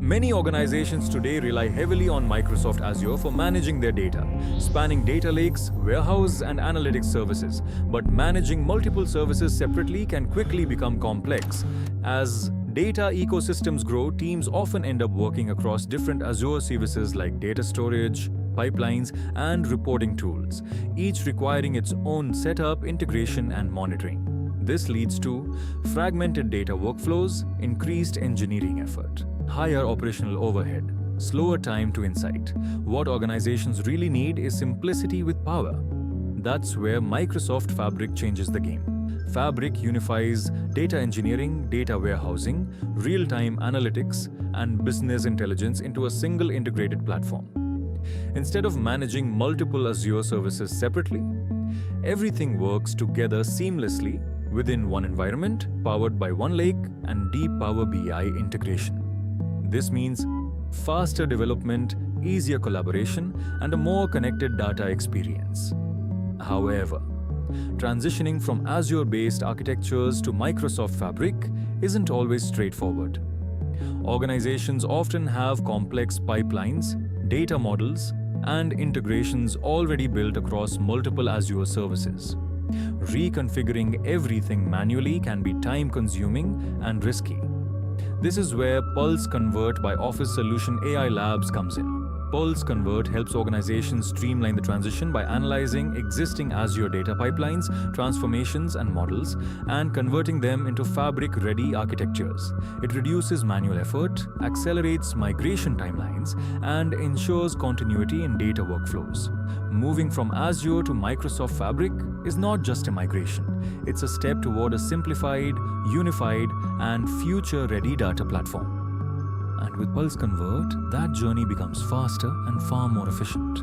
Many organizations today rely heavily on Microsoft Azure for managing their data, spanning data lakes, warehouse, and analytics services. But managing multiple services separately can quickly become complex. As data ecosystems grow, teams often end up working across different Azure services like data storage, pipelines, and reporting tools, each requiring its own setup, integration, and monitoring. This leads to fragmented data workflows, increased engineering effort, higher operational overhead, slower time to insight. What organizations really need is simplicity with power. That's where Microsoft Fabric changes the game. Fabric unifies data engineering, data warehousing, real-time analytics, and business intelligence into a single integrated platform. Instead of managing multiple Azure services separately, everything works together seamlessly within one environment, powered by OneLake and deep Power BI integration. This means faster development, easier collaboration, and a more connected data experience. However, transitioning from Azure-based architectures to Microsoft Fabric isn't always straightforward. Organizations often have complex pipelines, data models, and integrations already built across multiple Azure services. Reconfiguring everything manually can be time-consuming and risky. This is where Pulse Convert by Office Solution AI Labs comes in. Pulse Convert helps organizations streamline the transition by analyzing existing Azure data pipelines, transformations, and models, and converting them into Fabric-ready architectures. It reduces manual effort, accelerates migration timelines, and ensures continuity in data workflows. Moving from Azure to Microsoft Fabric is not just a migration. It's a step toward a simplified, unified, and future-ready data platform. And with Pulse Convert, that journey becomes faster and far more efficient.